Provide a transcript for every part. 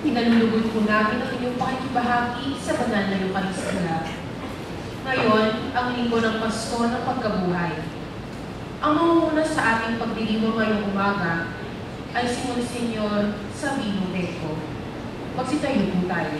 Pinalulugod po namin ang inyong pakikibahagi sa banal na Eucharistia. Ngayon, ang linggo ng Pasko ng Pagkabuhay. Ang mangunguna sa ating pagdiriwang ngayong umaga ay si Monsignor Sabino Deco. Magsitayo po tayo.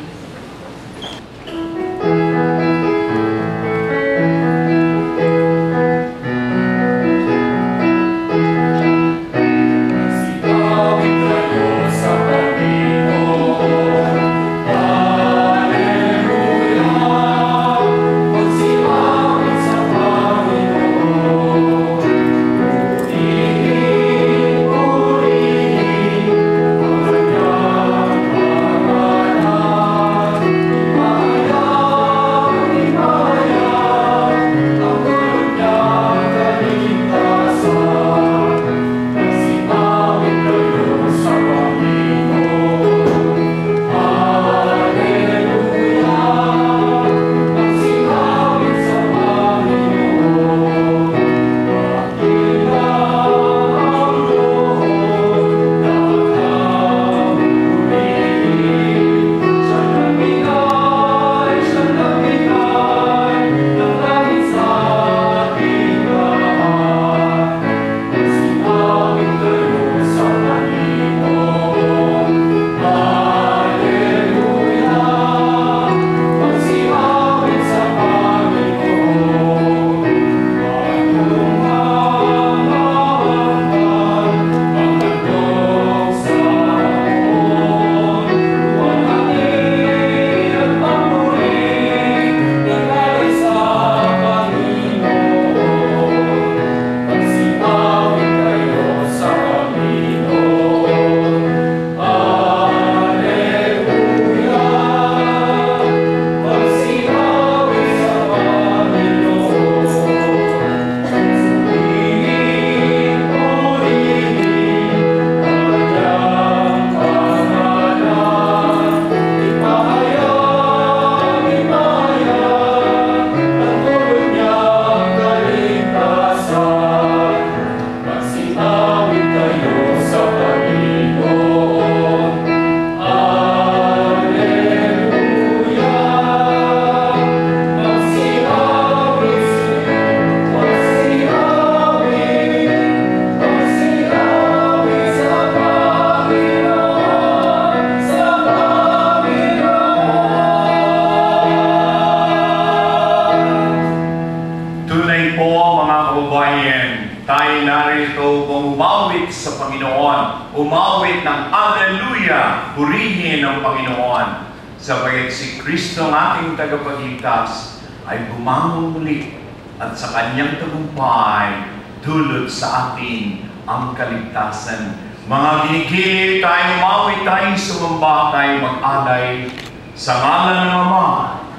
Umawit ng Alleluia, purihin ang Panginoon, sabagat si Kristo ang ating tagapagligtas ay bumangon muli at sa kanyang tagumpay dulot sa atin ang kaligtasan. Mga ginigili, tayo umawit, tayo sumamba, tayo mag-alay sa ngalan ng Ama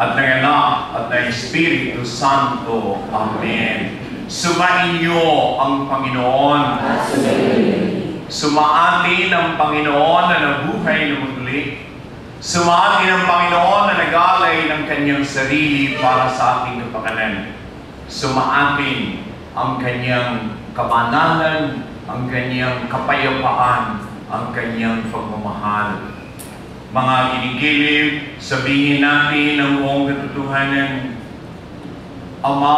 at ng Anak at ng Espiritu Santo. Amen. Sumainyo ang Panginoon. Sumaatin ang Panginoon na nabuhay na muli. Sumaatin ang Panginoon na nag-alay ng kanyang sarili para sa ating kapakanan. Sumaatin ang kanyang kabanalan, ang kanyang kapayapaan, ang kanyang pagmamahal. Mga ginigilid, sabihin natin ang buong katotohanan. Ama,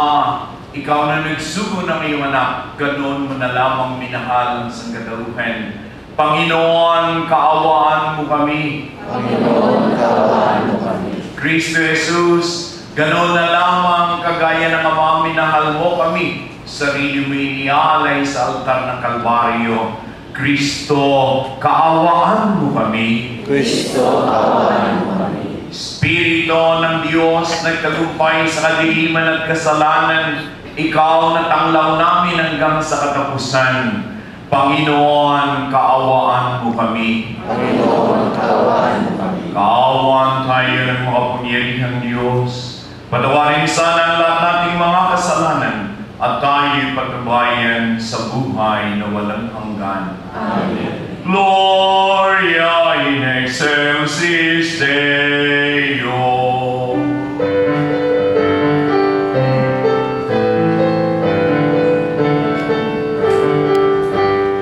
ikaw na nagsugo ng iyong anak, ganoon mo na lamang minahal ang sangkatauhan. Panginoon, kaawaan mo kami. Panginoon, kaawaan mo kami. Kristo Jesus, ganoon na lamang kagaya ng Ama, minahal mo kami. Sarili mo inialay sa altar ng Kalbaryo. Kristo, kaawaan mo kami. Kristo, kaawaan mo kami. Espiritu ng Diyos, nagtagumpay sa kadiliman at kasalanan, ikaw na tanglaw namin hanggang sa katapusan. Panginoon, kaawaan mo kami. Panginoon, kaawaan mo kami. Kaawaan tayo ng makapangyarihang Diyos. Patawarin sana ang lahat nating mga kasalanan at tayo'y pagkabayan sa buhay na walang hanggan. Amen. Gloria in excelsis Deo.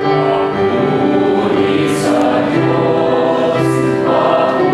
Papuri sa Diyos, papuri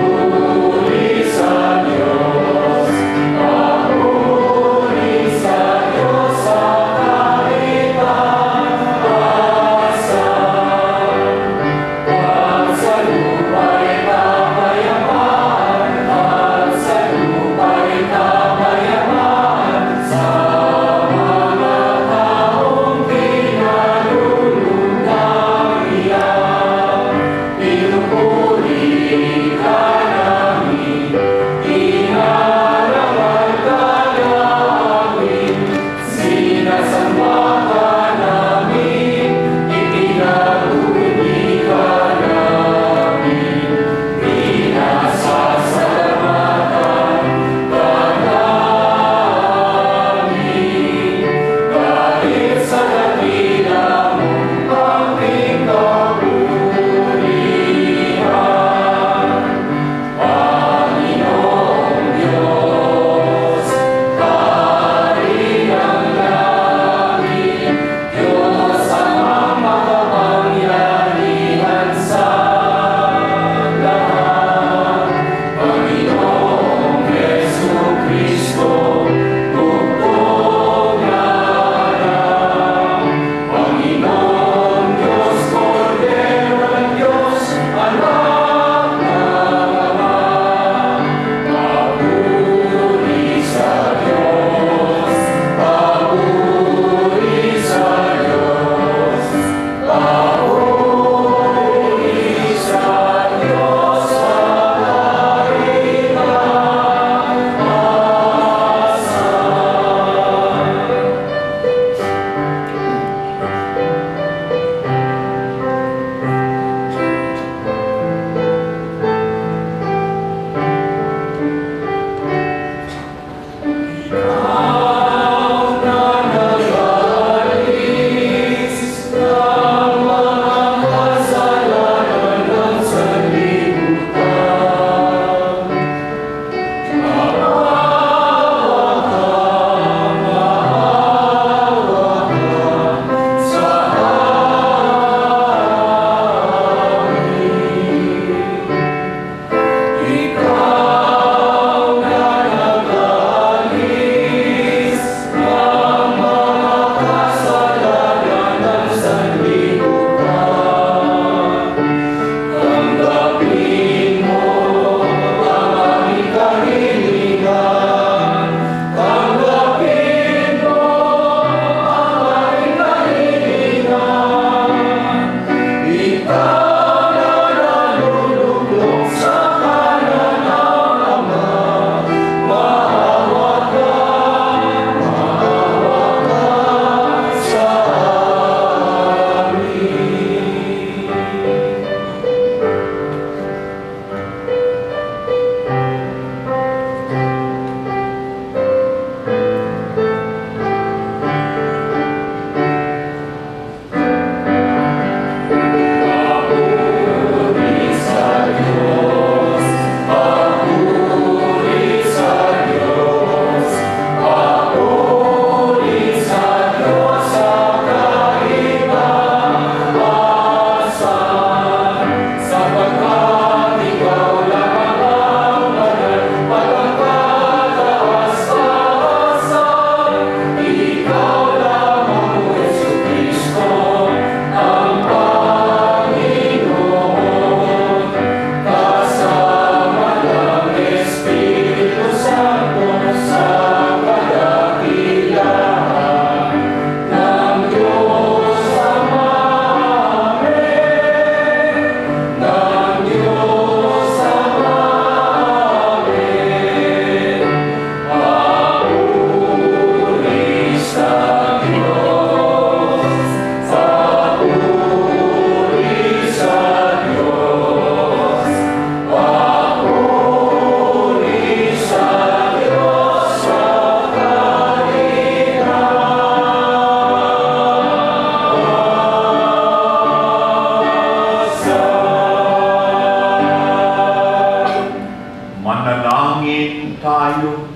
tayo.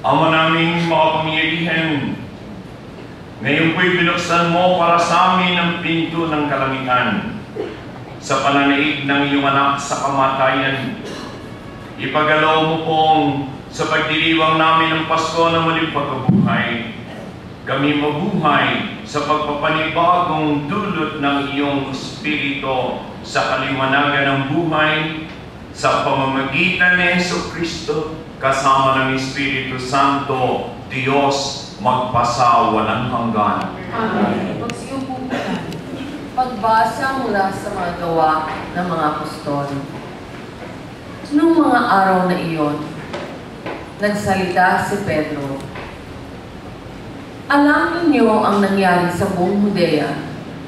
Ama naming makapangyarihan, ngayon po'y binuksan mo para sa amin ang pinto ng kalangitan. Sa pananaig ng iyong anak sa kamatayan, ipagalaw mo pong sa pagdiriwang namin ng Pasko na muling pagkabuhay, kami mabuhay sa pagpapanibagong dulot ng iyong Espiritu sa kaliwanagan ng buhay sa pamamagitan ni Jesucristo kasama ng Espiritu Santo, Diyos magpasawalang hanggan. Amen. Magsiyupo po tayo. Pagbasa mula sa mga gawa ng mga apostol. Noong mga araw na iyon, nagsalita si Pedro. Alam ninyo ang nangyari sa buong Judea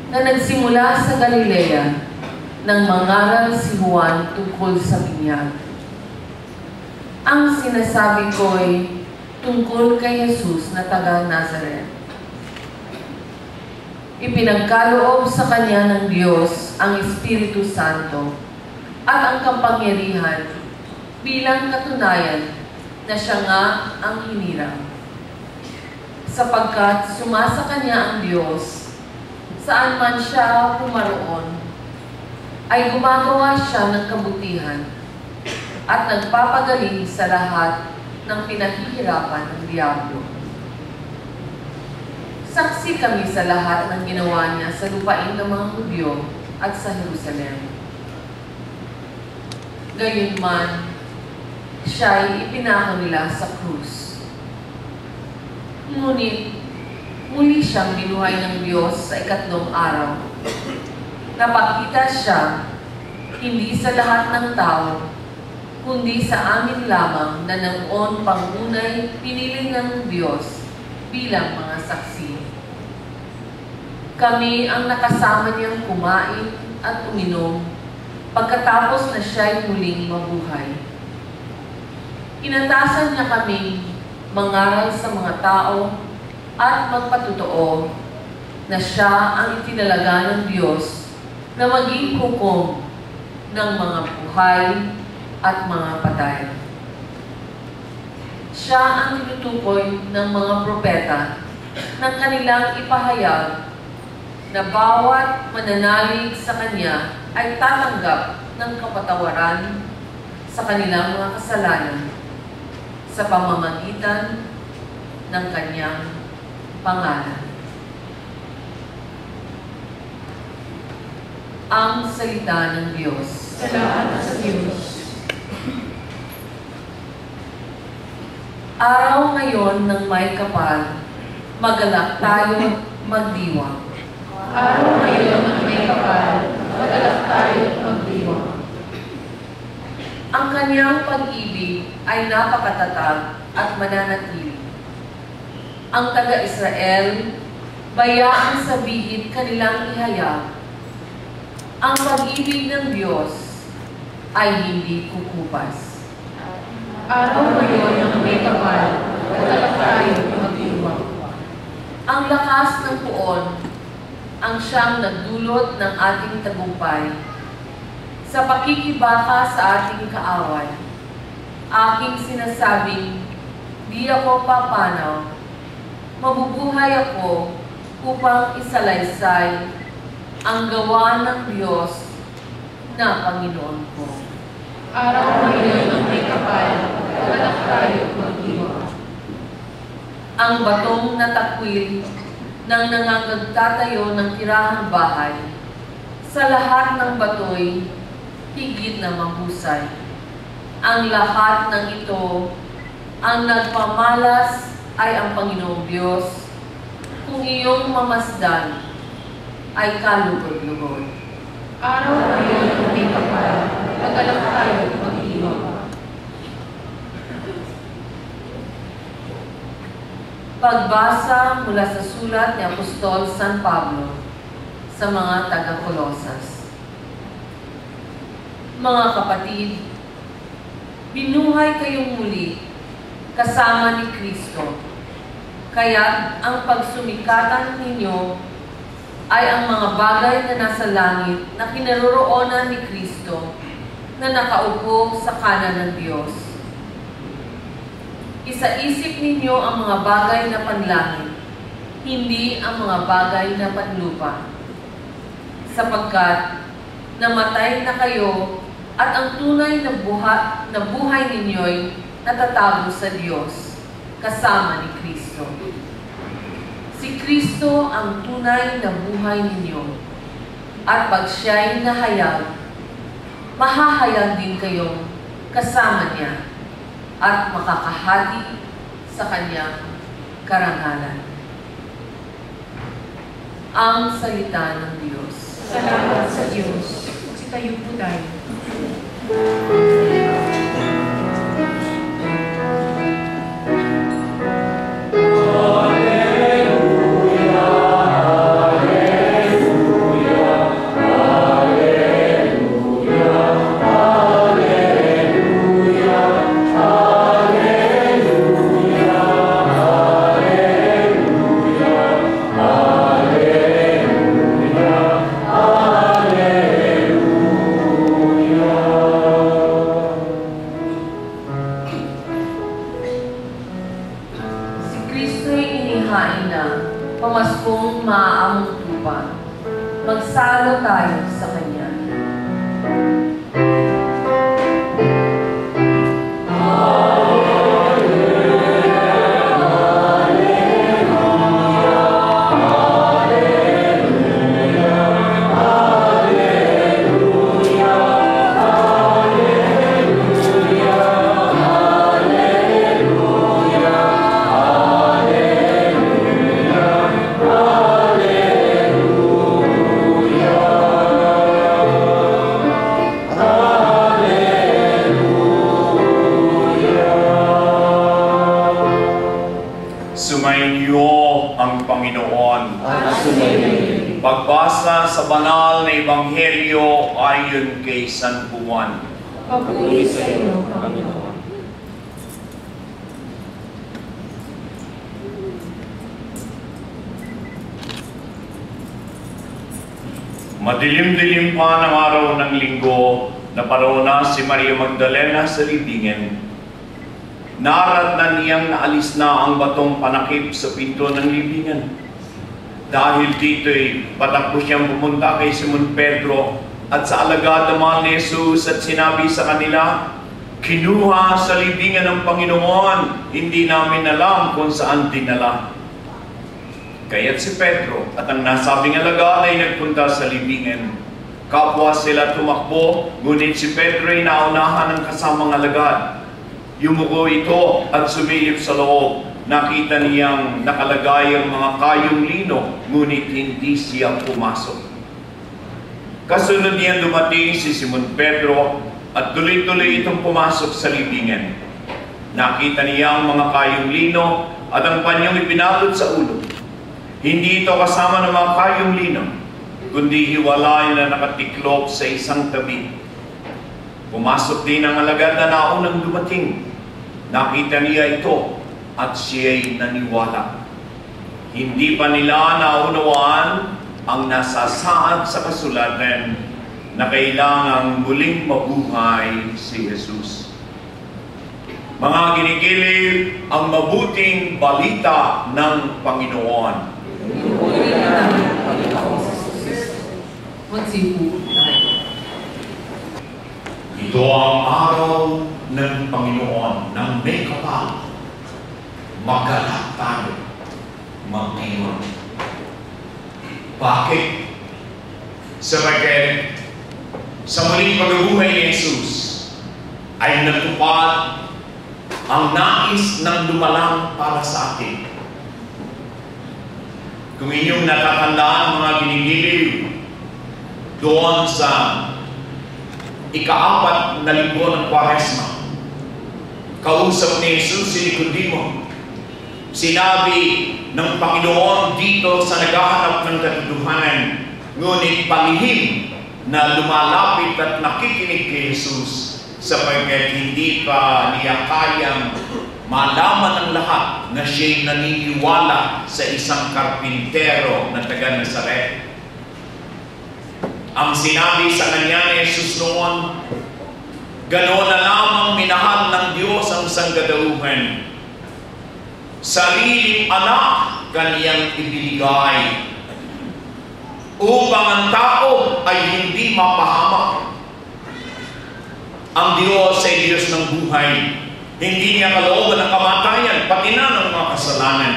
na nagsimula sa Galilea nang mangaral si Juan tungkol sa binyag. Ang sinasabi ko'y tungkol kay Jesus na taga Nazaret. Ipinagkaloob sa kanya ng Diyos ang Espiritu Santo at ang kapangyarihan bilang katunayan na siya nga ang hinirang. Sapagkat sumasa kanya ang Diyos, saan man siya pumaroon, ay gumagawa siya ng kabutihan at nagpapagaling sa lahat ng pinahihirapan ng Diablo. Saksi kami sa lahat ng ginawa niya sa lupain ng mga Hudyo at sa Jerusalem. Gayunman, siya'y ipinako nila sa krus. Ngunit, muli siyang binuhay ng Diyos sa ikatlong araw. Napakita siya, hindi sa lahat ng tao, kundi sa amin lamang na noon pangunay pinili ng Diyos bilang mga saksi. Kami ang nakasama niyang kumain at uminom pagkatapos na siya'y muling mabuhay. Inatasan niya kaming mangaral sa mga tao at magpatotoo na siya ang itinalaga ng Diyos na maging hukom ng mga buhay at mga patay. Siya ang tinutukoy ng mga propeta ng kanilang ipahayag na bawat mananalig sa Kanya ay tatanggap ng kapatawaran sa kanilang mga kasalanan sa pamamagitan ng Kanyang pangalan. Ang salita ng Diyos. Salamat sa Diyos. Araw ngayon ng may kapal, magalak tayo magdiwang. Araw ngayon ng may kapal, magalak tayo magdiwang. Ang kanyang pag-ibig ay napakatatag at mananatili. Ang taga-Israel, bayaan sa bihid kanilang ihayag. Ang pag-ibig ng Diyos ay hindi kukupas. Araw ngayon ng may kapal, magalak tayo magdiwang. Ang lakas ng puon ang siyang nagdulot ng ating tagumpay. Sa pakikibaka sa ating kaaway, aking sinasabing, di ako papanaw. Mabubuhay ako upang isalaysay ang gawa ng Diyos na Panginoon ko. Araw ngayon ng may kapal, magalak tayo magdiwang. Ang batong natakwil ng nangangagtatayo ng tirahang bahay, sa lahat ng batoy, higit na mahusay. Ang lahat ng ito, ang nagpamalas ay ang Panginoong Diyos, kung iyong mamasdan ay kalugod-lugod. Araw ngayon ng may kapal, magalak tayo magdiwang. Pagbasa mula sa sulat ni Apostol San Pablo sa mga taga-Colosas. Mga kapatid, binuhay kayong muli kasama ni Kristo, kaya ang pagsumikatan ninyo ay ang mga bagay na nasa langit na kinaroroonan ni Kristo na nakaupo sa kanan ng Diyos. Isaisip ninyo ang mga bagay na panlangit, hindi ang mga bagay na panlupa. Sapagkat namatay na kayo at ang tunay na buhay ninyo'y natatago sa Diyos kasama ni Kristo. Si Kristo ang tunay na buhay ninyo at pag siya'y nahayag, mahahayag din kayo kasama niya at makakahati sa kanyang karangalan. Ang salita ng Diyos. Salamat sa Diyos. Magsitayo po tayo. Pamaskong maaamong tupa, magsalo tayo sa Kanya. Pagbasa sa banal na Ebanghelyo ayon kay San Juan. Papuri sa iyo, Panginoon. Madilim-dilim pa ng araw ng linggo, naparona si Maria Magdalena sa libingan. Naratnan niyang naalis na ang batong panakip sa pinto ng libingan. Dahil dito'y patakbo siyang pumunta kay Simon Pedro at sa alagad naman ni Jesus at sinabi sa kanila, "Kinuha sa libingan ng Panginoon, hindi namin alam kung saan dinala." Kaya't si Pedro at ang nasabing alagad ay nagpunta sa libingan. Kapwa sila tumakbo, ngunit si Pedro ay naunahan ng kasamang alagad. Yumuko ito at sumilip sa loob. Nakita niyang nakalagay ang mga kayong lino, ngunit hindi siya pumasok. Kasunod niyan dumating si Simon Pedro at tuloy-tuloy itong pumasok sa libingan. Nakita niya ang mga kayong lino at ang panyong ipinalot sa ulo. Hindi ito kasama ng mga kayong lino, kundi hiwalay na nakatiklop sa isang tabi. Pumasok din ang alagad na naunang dumating. Nakita niya ito at siya'y naniwala. Hindi pa nila naunawaan ang nasasaad sa kasulatan na kailangang muling mabuhay si Jesus. Mga ginigilig, ang mabuting balita ng Panginoon. Magsipo tayo. Ito ang araw ng Panginoon ng may kapal. Magalak tayo, mag-iwan. Bakit? Sapagkat sa muling pagbubuhay ni Jesus ay natupad ang nais ng lumalang para sa atin. Kung inyong natatandaan mga ginigiliw, doon sa ika-4 na linggo ng Kwaresma, kausap ni Jesus si Nicodemo. Sinabi ng Panginoon dito sa naghahanap ng katotohanan, ngunit palihim na lumalapit at nakikinig kay Jesus sapagkat hindi pa niya kayang malaman ng lahat na siya'y naniniwala sa isang karpintero na taga Nazaret. Ang sinabi sa kanya ni Jesus noon, Ganoon na lamang minahal ng Diyos ang sangkatauhan. Sariling anak kaniyang ibinigay upang ang tao ay hindi mapahamak. Ang Diyos ay Diyos ng buhay. Hindi niya kalooban ng kamatayan, pati na ng mga kasalanan.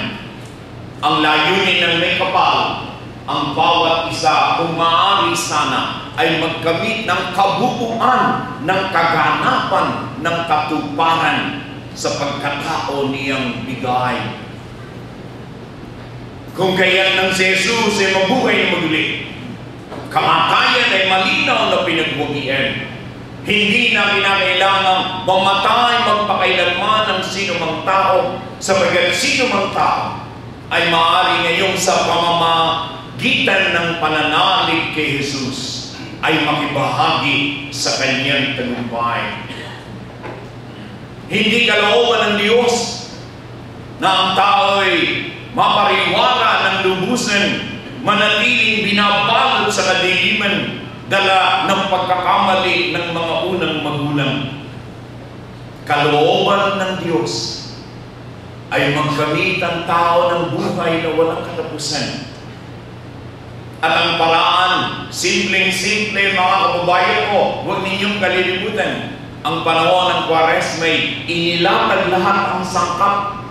Ang layunin ng may kapal, ang bawat isa, kung maaari sana, ay magkamit ng kabuuan ng kaganapan ng katuparan sa pagkatao niyang bigay. Kung kaya ng si Jesus ay mabuhay na maguli, kamatayan ay malinaw na pinagwagian. Hindi na kinakailangang mamatay magpakailanman ng sino mang tao, sapagkat sino mang tao ay maaari ngayon sa pamamagitan ng pananalig kay Jesus ay makibahagi sa kanyang tagumpay. Hindi kalooban ng Diyos na ang tao ay mapariwara ng lubusan, manatiling binabalot sa kadiliman, dala ng pagkakamali ng mga unang magulang. Kalooban ng Diyos ay magkamit ang tao ng buhay na walang katapusan. At ang paraan, simpleng-simple mga kababayan ko, huwag ninyong kalilimutan, ang panahon ng Kwaresma'y inilatag lahat ang sangkap.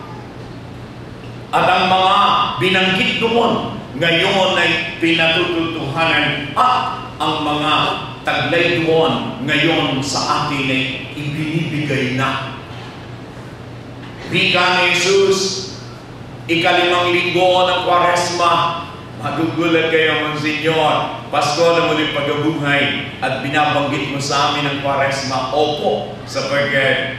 At ang mga binanggit doon, ngayon ay pinatututuhanan at ang mga taglay doon ngayon sa atin ay ibinibigay na. Wika ni Jesus, ika-5 linggo ng Kwaresma, magugulat kayo, Monsenyor, Pasko na muling pagkabuhay at binabanggit mo sa amin ang Kwaresma. Opo, sapagkat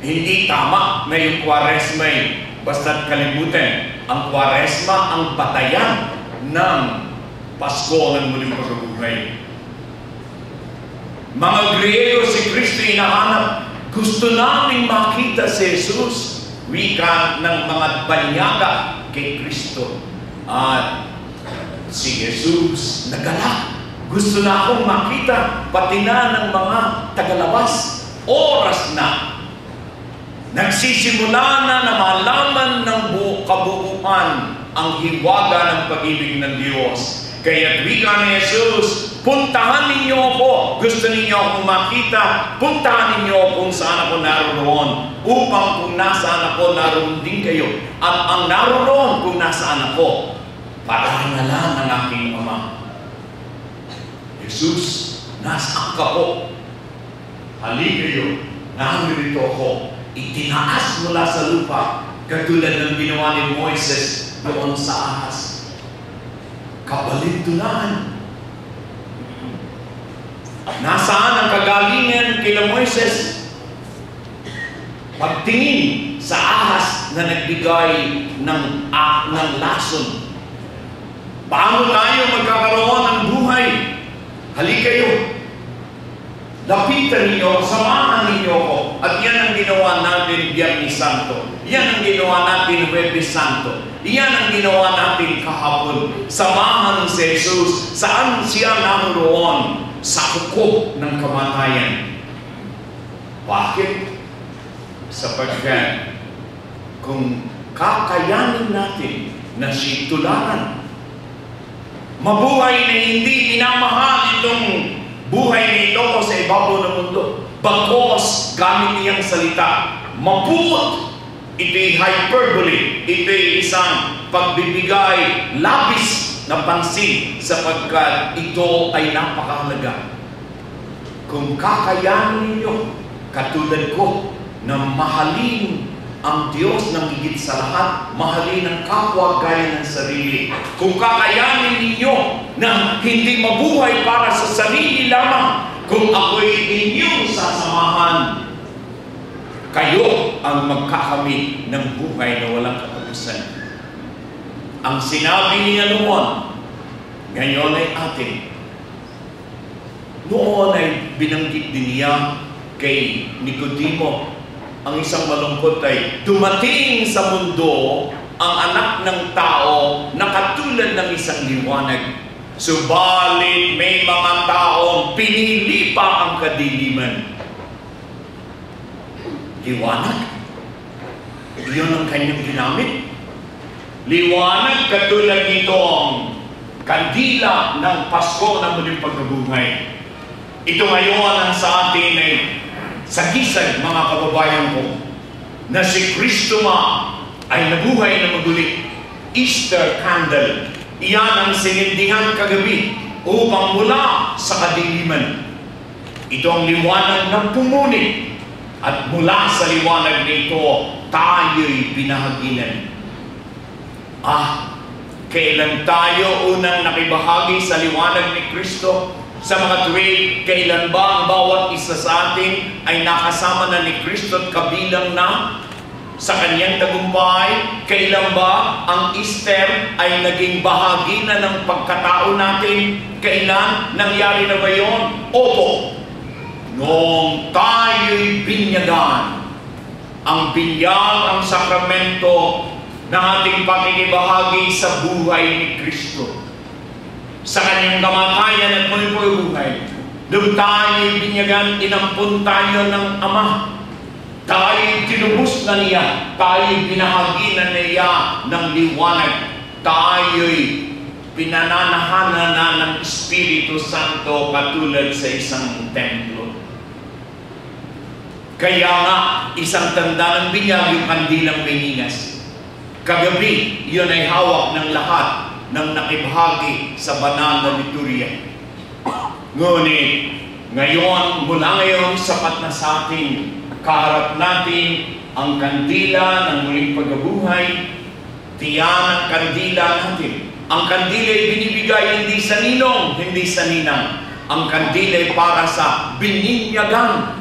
hindi tama na yung Kwaresma basta't kalimutan. Ang Kwaresma ang batayan ng Pasko ng muling pagkabuhay. Mga Griego, si Kristo hinahanap. Gusto namin makita si Jesus. Wika ng mga banyaga kay Kristo. At si Jesus nagalak. Gusto na akong makita, pati na ng mga tagalabas. Oras na. Nagsisimula na malaman ng kabuuan ang hiwaga ng pag-ibig ng Diyos. Kaya wika ni Jesus, puntahan ninyo ako. Gusto ninyo akong makita, puntahan ninyo kung saan ako naroon. Upang kung nasaan ako, naroon din kayo. At ang naroon kung nasaan ako, parangalan ng aking Ama. Jesus, nasaan ka po? Halika kayo, narito ako. Itinaas mula sa lupa, katulad ng ginawa ni Moises doon sa ahas. Kabalintunan. Nasaan ang kagalingan kila Moises? Pagtingin sa ahas na nagbigay ng lason. Paano tayo magkakaroon ng buhay? Halika kayo. Lapitan ninyo, samahan ninyo ako. At yan ang ginawa natin Biyernes Santo. Yan ang ginawa natin Huwebes Santo. Yan ang ginawa natin kahapon. Samahan si Jesus. Saan siya naroon? Sa kuko ng kamatayan. Bakit? Sapagkat kung kakayanin natin na siya tularan, mabuhay na hindi minamahal itong buhay nito o sa ibabaw ng mundo. Bagos, gamit niyang salita, mabuot. Ito'y hyperbole. Ito'y isang pagbibigay labis na pansin sapagkat ito ay napakahalaga. Kung kakayanin ninyo, katulad ko, na mahalin ang Diyos ng higit sa lahat, mahalin ang kapwa gaya ng sarili. Kung kakayanin ninyo na hindi mabuhay para sa sarili lamang, kung ako'y inyong sasamahan, kayo ang magkakamit ng buhay na walang katapusan. Ang sinabi niya noon, ngayon ay atin. Noon ay binanggit din niya kay Nicodemo. Ang isang malungkot ay dumating sa mundo ang anak ng tao na katulad ng isang liwanag. Subalit may mga taong pinili pa ang kadiliman. liwanag. Iyon ang kanyang ginamit. Liwanag katulad nitong kandila ng Pasko na muling pagkabuhay. Ito ngayon ang sa atin ay sagisag, mga kababayan ko, na si Kristo ay nabuhay na muli. Easter candle. Iyan ang sinindihan kagabi upang mula sa kadiliman. Ito ang liwanag ng pumunit. At mula sa liwanag nito, tayo'y binahaginan. Kailan tayo unang nakibahagi sa liwanag ni Kristo? Sa mga tuwing, kailan ba ang bawat isa sa atin ay nakasama na ni Kristo at kabilang na sa kanyang tagumpay? Kailan ba ang Easter ay naging bahagi na ng pagkatao natin? Kailan? Nangyari na ba yun? Opo. Noong tayo'y binyagan, ang binyag, ang sakramento ng ating pakikibahagi sa buhay ni Kristo. Sa kanyang kamatayan at muling pagbuhay, doon tayo'y binyagan, inampun tayo ng Ama. Tayo'y tinubos na niya, tayo'y binahaginan niya ng liwanag, tayo'y pinananahanan na ng Espiritu Santo katulad sa isang templo. Kaya nga, isang tanda ng binyag yung kandilang meningas. Kagabi, yun ay hawak ng lahat ng nakibahagi sa banal na liturya. Ngunit, ngayon, mula ngayon, sapat na sa atin, kaharap natin ang kandila ng muling pagkabuhay. Tiyan ang kandila natin. Ang kandila ay binibigay hindi sa ninong, hindi sa ninang. Ang kandila ay para sa bininyagan.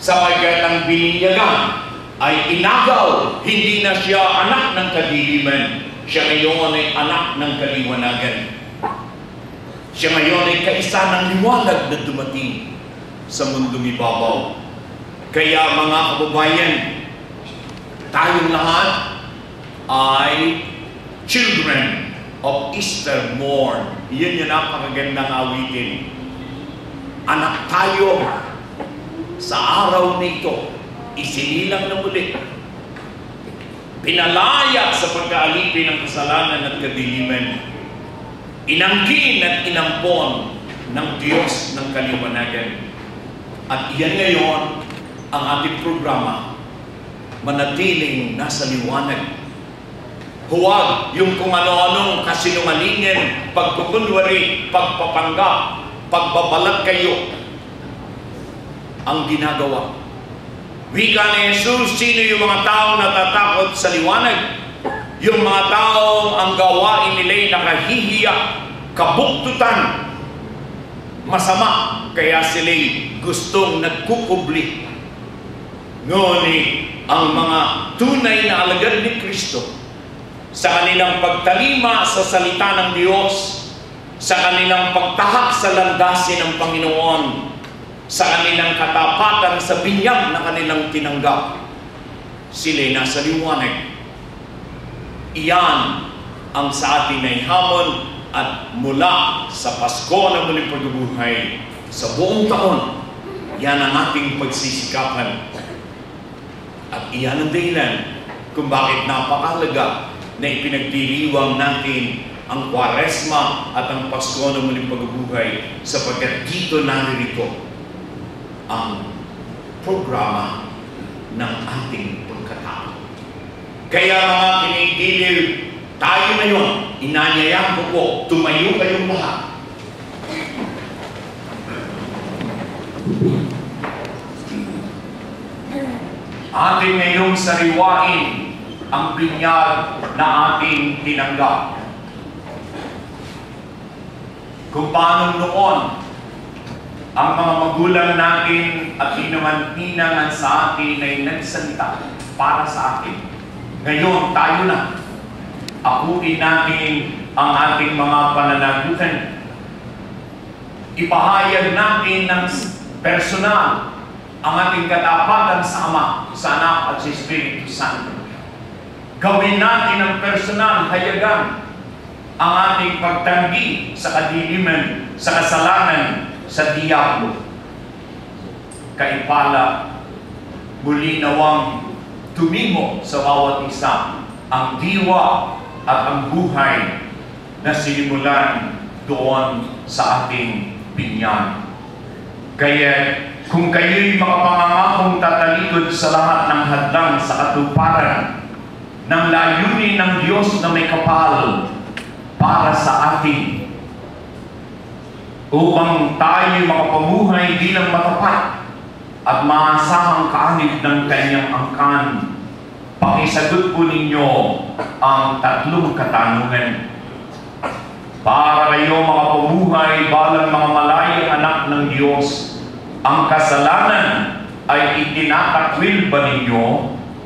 Sapagkat ang bininyagan ay inagaw, hindi na siya anak ng kadiliman. Siya ngayon ay anak ng kaliwanagan. Siya ngayon ay kaisa ng liwanag na dumating sa mundong ibabaw. Kaya mga kababayan, tayong lahat ay children of Easter morn. Iyan yung napakagandang awitin. Anak tayo sa araw na ito, isinilang na muli. Pinalaya sa pagkaalipin ng kasalanan at kadiliman. Inangkin at inampon ng Diyos ng kaliwanagan. At iyan ngayon ang ating programa, manatiling nasa liwanag. Huwag yung kung ano-anong kasinungalingan, pagkukunwari, pagpapanggap, pagbabalag kayo ang ginagawa. Wika ni Jesus, sino yung mga taong natatakot sa liwanag? Yung mga taong ang gawain nila'y nakahihiya, kabuktutan, masama, kaya sila'y gustong nagkukubli. Ngunit ang mga tunay na alagad ni Kristo, sa kanilang pagtalima sa salita ng Diyos, sa kanilang pagtahak sa landasin ng Panginoon, sa kanilang katapatan sa binyag na kanilang tinanggap, sila'y nasa liwanag. Iyan ang sa atin ay hamon at mula sa Pasko na muling pagbubuhay sa buong taon, yan ang ating pagsisikapan. At iyan ang dahilan kung bakit napakahalaga na ipinagdiriwang natin ang Kwaresma at ang Pasko na muling pagbubuhay, sapagkat dito naririto ang programa ng ating pagkatao. Kaya mga kinigiliw, tayo ngayon, inanyayahan ko po, tumayo kayong lahat. Ating ngayong sariwain ang binyag na ating tinanggap. Kung paano noon ang mga magulang natin at inaman-inangan sa atin ay nagsalita para sa atin. Ngayon, tayo na. Akuin natin ang ating mga pananagutan. Ipahayag natin ng personal ang ating katapatan sa Ama, sa Anak at sa Espiritu Santo. Gawin natin ang personal hayagan ang ating pagtanggi sa kadiliman, sa kasalanan, sa diablo. Kaipala muli nawang tumingo sa bawat isa ang diwa at ang buhay na sinimulan doon sa ating binyan. Kaya kung kayo'y makapangangakong tatalikod sa lahat ng hadlang sa katuparan ng layunin ng Diyos na may kapal para sa atin, upang tayo makapamuhay bilang matapat at maasahang kaanib ng kanyang angkan, pakisagot po ninyo ang 3 katanungan. Para kayo makapamuhay balang mga malayang anak ng Diyos, ang kasalanan ay itinatakwil ba ninyo?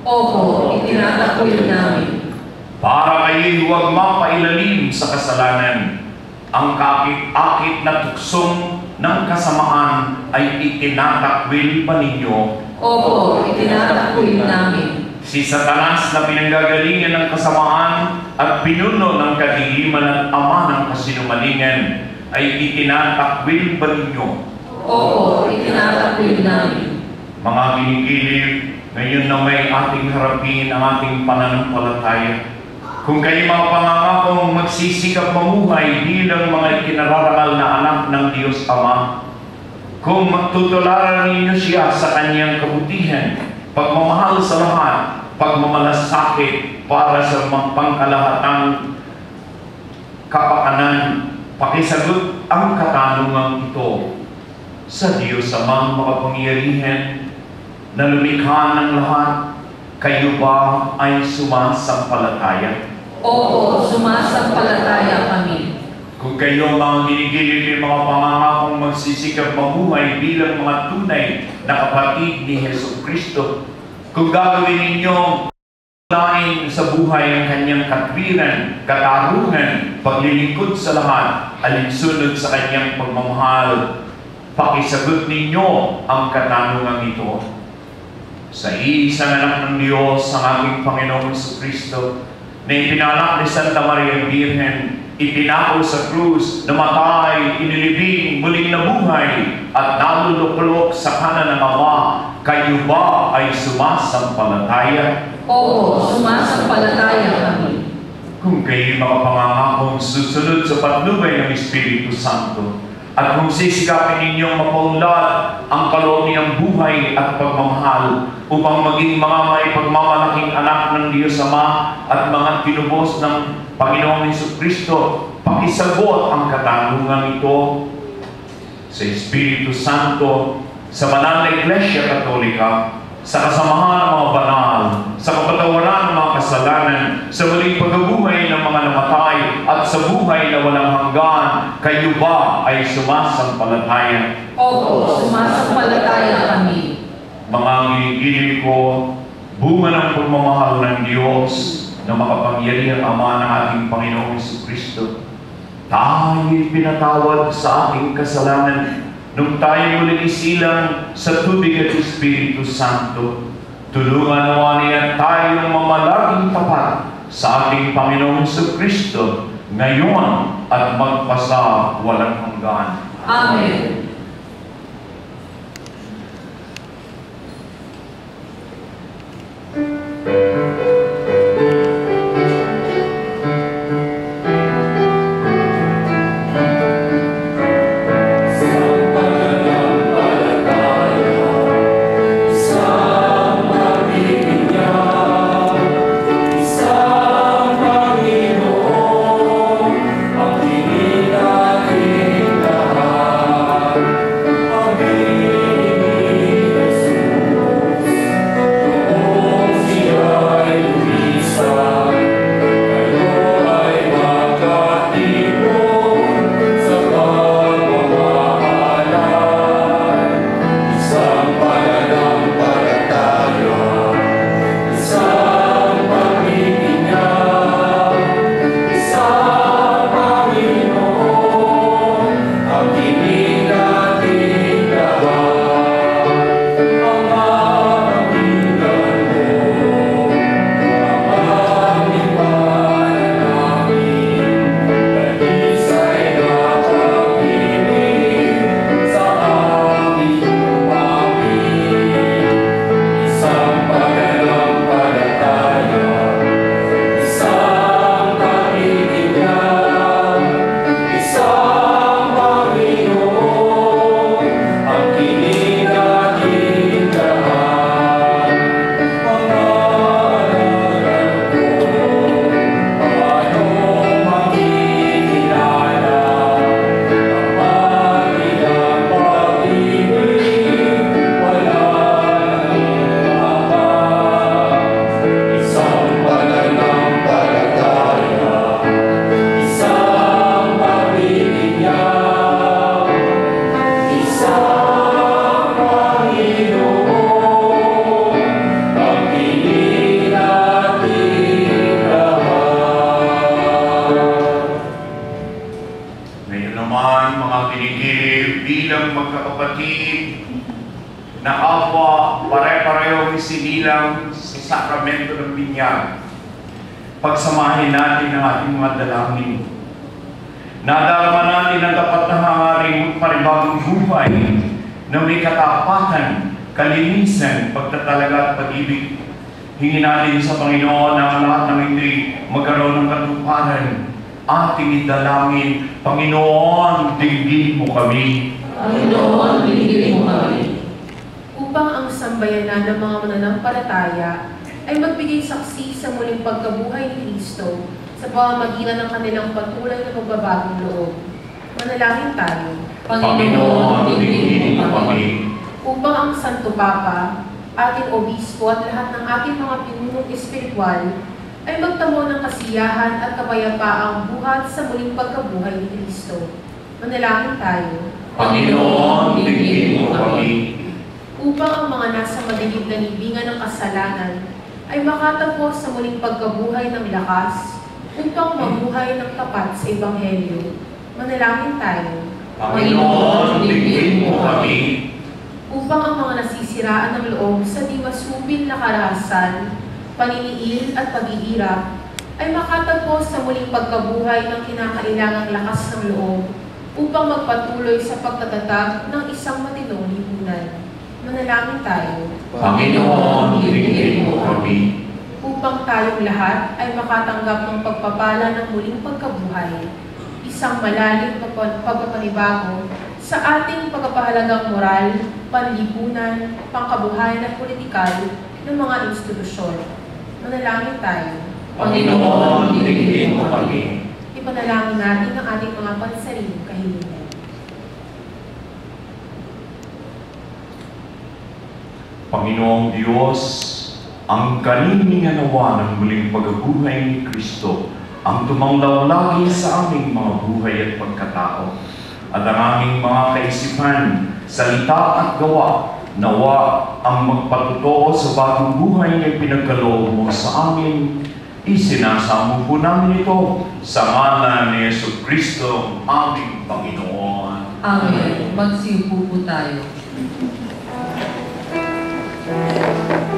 Opo, itinatakwil namin. Para kayo'y huwag mapailalim sa kasalanan, ang kakit-akit na tuksong ng kasamaan ay itinatakwil ba ninyo? Opo, itinatakwil namin. Si Satanas na pinanggagalingan ng kasamaan at pinuno ng kadiliman at ama ng kasinungalingan ay itinatakwil ba ninyo? Opo, itinatakwil namin. Mga ginigiliw, ngayon na may ating harapin ang ating pananampalataya. Kung kayo mga pangangakong magsisikap mamuhay bilang mga ikinararangal na anak ng Diyos Ama, kung magtutularan ninyo siya sa kanyang kabutihan, pagmamahal sa lahat, pagmamalasakit para sa pangkalahatang kapakanan, pakisagot ang katanungang ito. Sa Diyos Amang makapangyarihan na lumikha ng lahat, kayo ba ay sumasampalataya? Opo, sumasampalataya kami. Kung kayo mga ginigilid mga pangangakong magsisikap mamuhay bilang mga tunay na kapatid ni Hesus Kristo, kung gagawin ninyo lain sa buhay ang kanyang katwiran, katarungan, paglilingkod sa lahat, alinsunod sa kanyang pagmamahal, pakisagot ninyo ang katanungang ito. Sa isang anak ng Diyos, ang ating Panginoong Jesucristo, na ipinanak ni Santa Maria Virgen, itinako sa krus, namatay, inilibing, muling nabuhay, at naluluklok sa kanan ng Ama, kayo ba ay sumasampalataya? Opo, sumasampalataya kami. Kung kayo makapangangakong susunod sa patnubay ng Espiritu Santo, at kung sisikapin ninyong mapaunlad ang kaloob buhay at pagmamahal upang maging mga may pagmamalaking anak ng Diyos Ama at mga tinubos ng Panginoong Jesucristo, pakisagot ang katanungan ito sa Espiritu Santo, sa banal na Iglesia Katolika, sa kasamahan ng mga banal, sa kapatawaran ng mga kasalanan, sa muling pagkabuhay ng mga namatay, at sa buhay na walang hanggan, kayo ba ay sumasampalataya? Opo, sumasampalataya kami. Mga ginigilid ko, bunga ng pagmamahal ng Diyos na makapangyarihang Ama ng ating Panginoong Jesucristo, tayo'y pinatawad sa ating kasalanan nung tayo muling isilang sa tubig at Espiritu Santo. Tulungan nawa niya tayong mamalaging tapat sa ating Panginoong Jesucristo ngayon at magpasa walang hanggan. Amen. Ang na kapwa pare-parehong isinilang sa sakramento ng binyag. Pagsamahin natin ang ating mga dalangin. Nadarama natin ang dapat na hangaring panibagong buhay na may katapatan, kalinisan, pagtatalaga at pag-ibig. Hingin natin sa Panginoon ang lahat ng hindi magkaroon ng katuparan. Ating idalangin, Panginoon, dinggin mo kami. Panginoon, dinggin mo kami. Upang ang sambayanan ng mga mananampalataya ay magbigay saksi sa muling pagkabuhay ni Kristo sa pamamagitan ng kanilang patuloy na magbabagong loob. Manalangin tayo. Panginoon, dinggin mo kami. Upang ang Santo Papa, ating Obispo at lahat ng ating mga pinunong espiritual ay magtamo ng kasiyahan at kapayapaang buhat sa muling pagkabuhay ni Kristo. Manalangin tayo. Panginoon, dinggin mo kami. Upang ang mga nasa madilim na libingan ng kasalanan ay makatagpo sa muling pagkabuhay ng lakas upang mabuhay ng tapat sa Ebanghelyo. Manalangin tayo. Panginoon, dinggin mo kami. Upang ang mga nasisiraan ng loob sa di masupil na karahasan, paniniil at pag-iirap ay makatagpo sa muling pagkabuhay ng kinakailangang lakas ng loob upang magpatuloy sa pagtatatag ng isang matinong lipunan. Manalangin tayo. Panginoon, dinggin mo kami. Upang tayong lahat ay makatanggap ng pagpapala ng muling pagkabuhay, isang malalim pagpapanibago sa ating pagpapahalagang moral, panlipunan, pangkabuhayan at politikal ng mga institusyon. Manalangin tayo. Panginoon, dinggin mo kami. Ipanalangin natin ang ating mga pansariling kahilingan. Panginoong Diyos, ang kanininganawa ng muling pagkabuhay ni Kristo ang tumanglaw lagi sa aming mga buhay at pagkatao at ang aming mga kaisipan, salita at gawa, nawa ang magpatotoo sa bagong buhay na pinagkaloob mo sa amin. Isinasamo po namin ito sa ngalan ni Jesucristo, aming Panginoon. Amen. Magsiupo po tayo. Panginoon,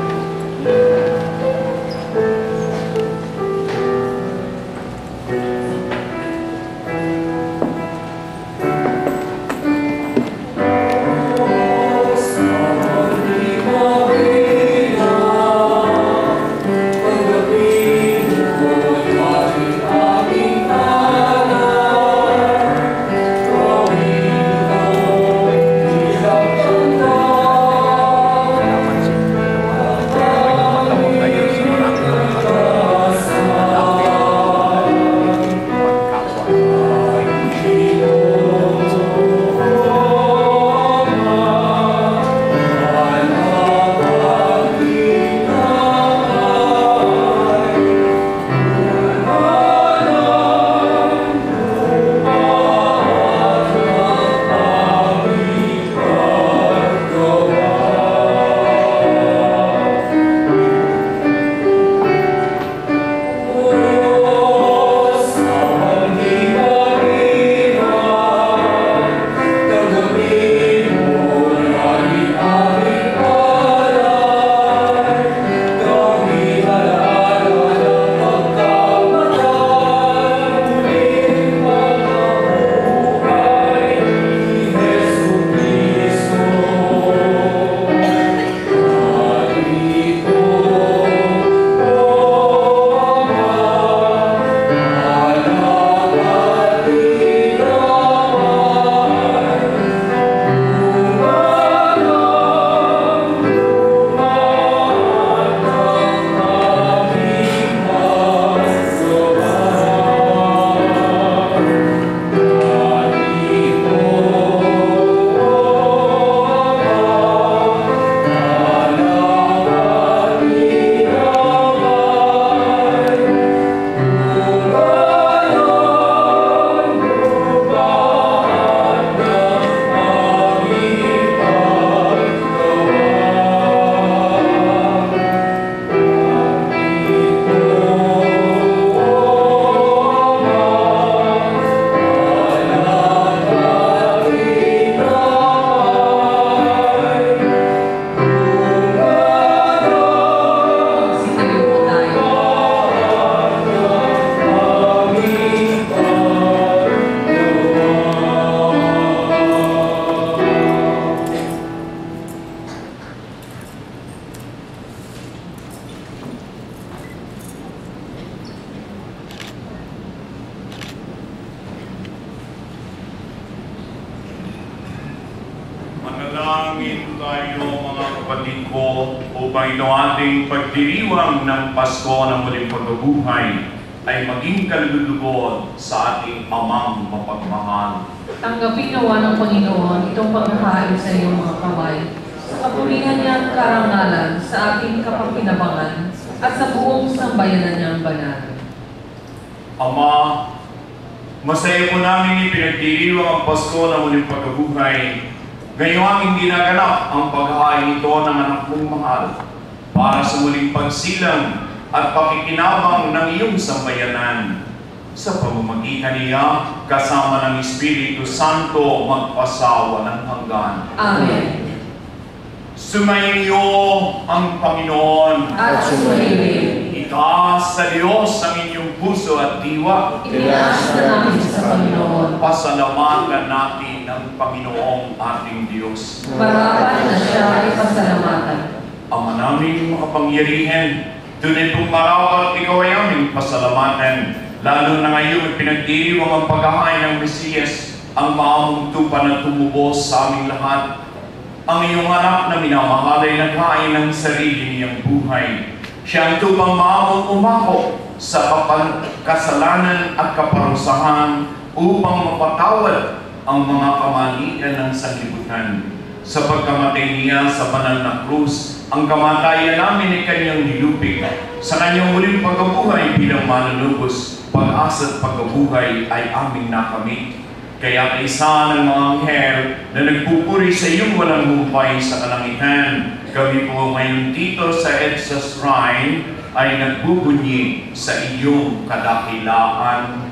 Manalangin tayo mga kapatid ko upang ito ating pagdiriwang ng Pasko ng muling pagkabuhay ay maging kalulugod sa ating Amang mapagmahal. Tanggapin nawa ng Panginoon itong paghahain sa iyong mga kamay, sa kapurihan niyang karangalan, sa ating kapakinabangan, at sa buong sambayanan niyang banal. Ama, masaya po namin ipinagdiriwang ang Pasko ng muling pagkabuhay. Ngayong aming ginaganap ang paghahain ito ng anak mong mahal para sa muling pagsilang at pakikinabang ng iyong sambayanan. Sa pamamagitan niya, kasama ng Espiritu Santo, magpasawa ng hanggan. Amen. Sumainyo ang Panginoon. At sumayin. Itaas sa Diyos ang inyong puso at diwa. Itinaas na namin sa Panginoon. Pasalamatan natin ang Panginoong ating Diyos. Marapat na siya ay pasalamatan. Ama namin makapangyarihan, tunay pong marapat ikaw ay aming pasalamatan. Lalo na ngayon pinagdiriwang ang paghahain ng Mesiyas, ang maamong tupa na tumubos sa aming lahat. Ang iyong anak na minamahal ay naghain ng sarili niyang buhay. Siya ang tupang maamong umako sa kasalanan at kaparusahan upang mapatawad ang mga kamalian ng sanlibutan. Sa pagkamatay niya sa banal na krus, ang kamatayan namin ay kanyang nilupig. Sa kanyang muling pagkabuhay bilang manunubos, pag-asa at pagkabuhay ay aming nakamit. Kaya isa ng mga anghel na nagpupuri sa iyong walang humpay sa kalangitan, kami po ngayon dito sa EDSA Shrine ay nagbubunyi sa iyong kadakilaan.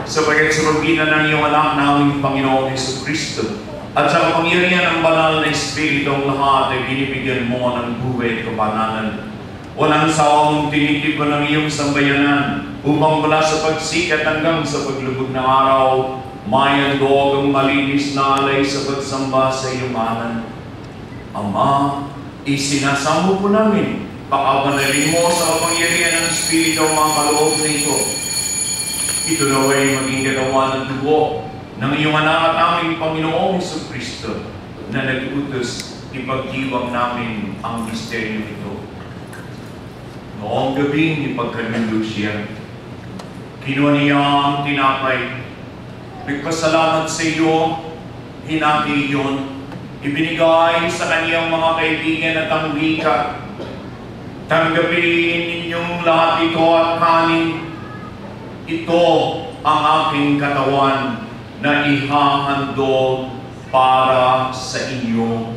Sapagat sa pagitan ng iyong anak naming Panginoong Jesucristo at sa kapangyarihan ng banal na Espiritu ang lahat ay binibigyan mo ng buhay at kabanalan. Walang sawang tinitipon ng iyong sambayanan upang mula sa pagsikat hanggang sa paglubog ng araw, may handog ang malinis na alay sa pagsamba sa iyong ngalan. Ama, isinasamo po namin, pakabanalin mo sa kapangyarihan ng Espiritu ang mga kaloob na ito. Ito na ay maging ganawa ng dugo ng iyong anak at aming Panginoong Jesucristo na nag-utos ipagdiwang namin ang misteryo ito. Noong gabing ipagkanundo siya, kinuha niya ang tinapay, nagpasalamat sa iyo, hinati iyon, ibinigay sa kaniyang mga kaibigan at ang wika. Tanggapin ninyong lahat ito at kanin. Ito ang aking katawan na ihahandog para sa inyo.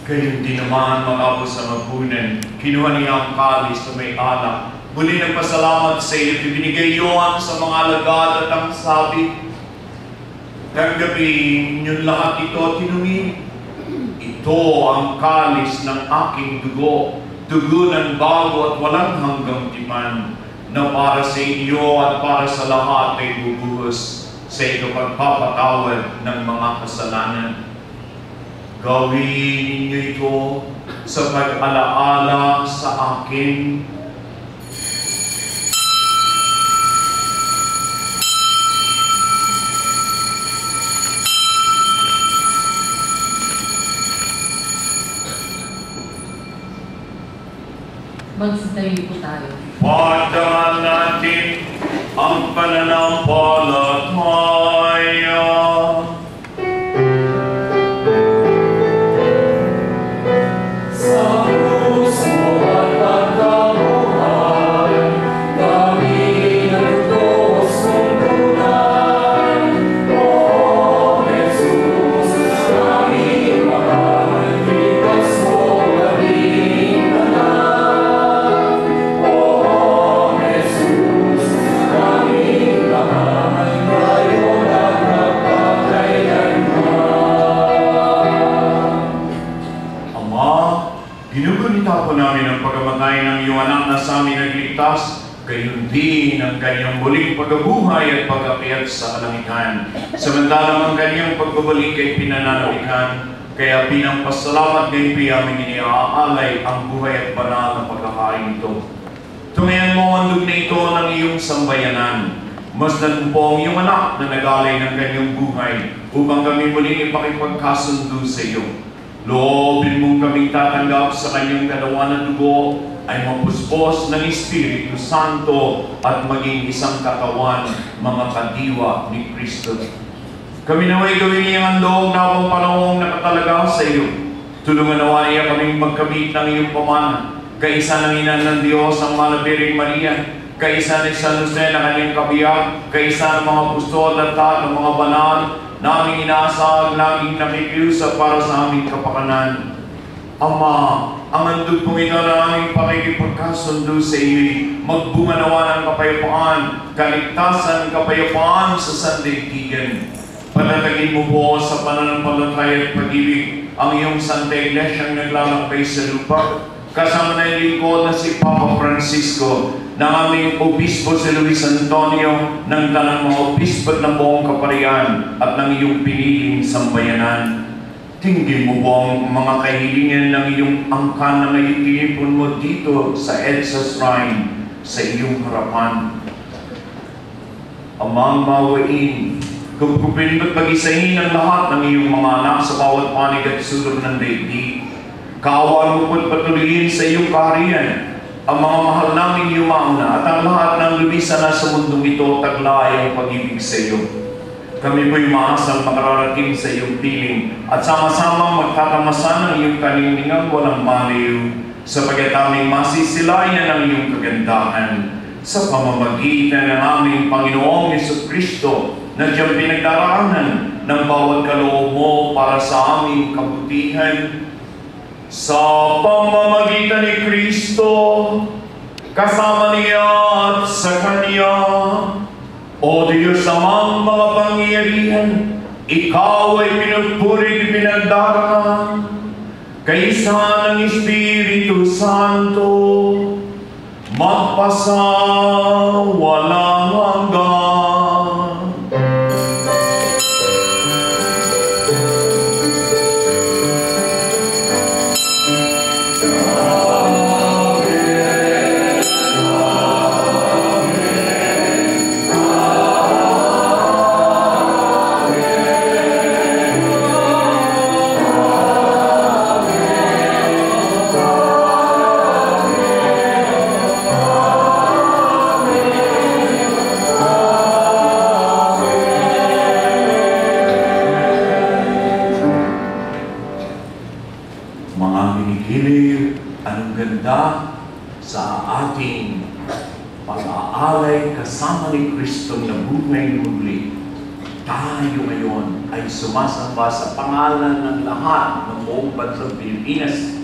Gayon din naman mga sa mapunan, kinuha niya ang kalis na may alak. Muli nagpasalamat sa iyo, ibinigay iyon sa mga alagad at ang sabi, tanggapin niyo lahat ito at inumin. Ito ang kalis ng aking dugo, dugo ng bago at walang hanggang tipan, na para sa inyo at para sa lahat ay bubuhos sa ikapagpapatawad ng mga kasalanan. Gawin ninyo ito sa pag-alaala sa akin. Magsitayo po tayo. Pagdaan natin ang pananampalataya. Sa puso at pagkabuhay, kami nagtuos mong tunay. O Jesus, kami mahal, likas mo kaming anak. O Jesus, kami mahal, ngayon at magpakailanman. Ama, ginugunita po namin ang pagkamatay ng iyong anak na sa amin nagligtas, gayon din ang kanyang muling pagkabuhay at pag-akyat sa kalangitan. Samantalang ang kanyang pagbabalik ay pinananabikan, kaya bilang pasalamat ngayon po aming iniaalay ang buhay at banal na pagkakain ito. Tungayan mo ang handog na ito ng iyong sambayanan. Masdan po ang iyong anak na nagalay ng kanyang buhay upang kami muling ipakipagkasundo sa iyo. Loobin mong kaming tatanggap sa kanyang katawan at dugo ay mapuspos ng Espiritu Santo at maging isang katawan, mga kadiwa ni Kristo. Kami naway gawin niyang handog na akong panahong nakatalaga sa iyo. Tulungan nawa niya kaming magkamit ng iyong pamana. Kaisa ng ina ng Diyos ang Malabiring Maria, kaisa ni San Jose na kanyang kabiyak, kaisa ng mga apostol at lahat ng mga banal, naming inaasal, naming nakikiusap para sa aming kapakanan. Ama, ang handog pong ito na aming pakikipagkasundo sa iyo, magbunga nawa ng kapayapaan, kaligtasan, kapayapaan sa sandaigdigan. Patatagin mo po sa pananampalataya at pag-ibig ang iyong Santa Iglesia ang naglalakbay sa lupa, kasama na yung lingkod na si Papa Francisco, ng aming Obispo si Luis Antonio, ng talang mga obispo ng buong kaparian at ng iyong piniling sambayanan. Tingin mo po ang mga kahilingan ng iyong angkan na ngayon tinipon mo dito sa EDSA Shrine sa iyong harapan. Amang mawain, gugupin at pag-isahin ang lahat ng iyong mga anak sa bawat panig at sulok ng daigdig. Kaawaan mo po't patuloyin sa iyong kaharian ang mga mahal namin yumauna at ang lahat ng lumisan na sa mundong ito taglay ang pag-ibig sa iyo. Kami po'y maasang makararating sa iyong piling at sama-sama magtatamasan ng iyong kalingningang walang maliw sapagkat aming masisilayan ang iyong kagandahan sa pamamagitan ng aming Panginoong Jesucristo na diyang pinagdaraanan ng bawat kaloob mo para sa aming kabutihan. Sa pamamagitan ni Kristo, kasama niya at sa Kanya, o Diyos amang mga pangyarihan, ikaw ay pinagpurig pinagdaraan, kaisa ng Espiritu Santo, magpasa walang hanggan. Sa ating pag-aalay kasama ni Kristo na buhay muli, tayo ngayon ay sumasamba sa pangalan ng lahat ng buong bansang Pilipinas.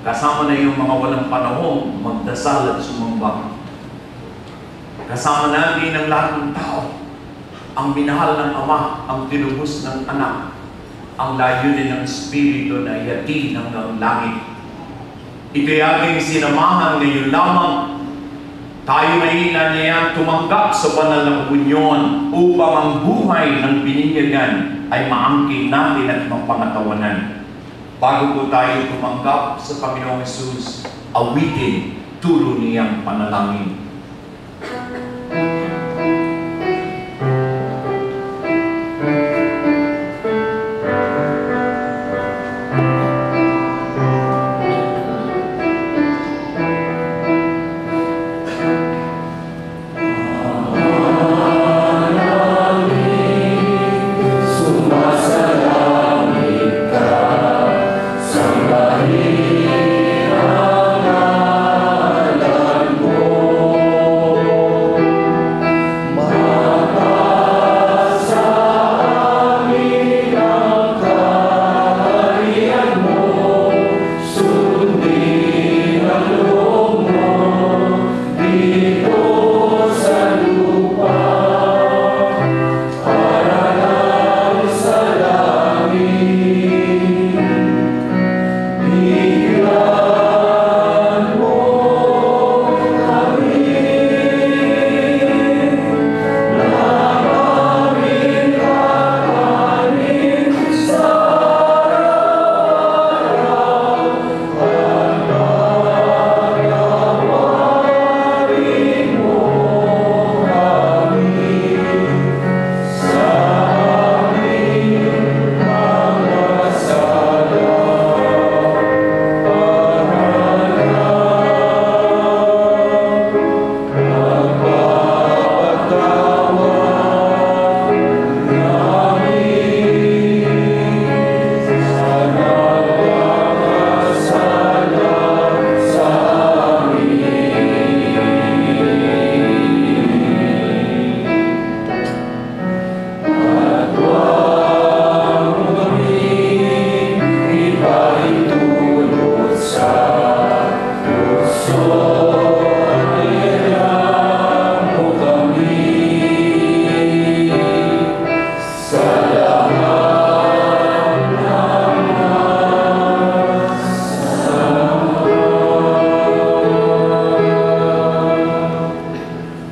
Kasama na yung mga walang panahon magdasal at sumamba. Kasama natin ang lahat ng tao, ang minahal ng Ama, ang tinubos ng Anak, ang layunin ng Espiritu na ihatid hanggang langit. Ito'y ating sinamahan ngayon lamang Tayo ay inanyayan tumanggap sa banal na komunyon upang ang buhay ng bininyagan ay maangkin natin at mapangatawanan. Bago po tayo tumanggap sa Panginoong Hesus, awitin turo niyang panalangin.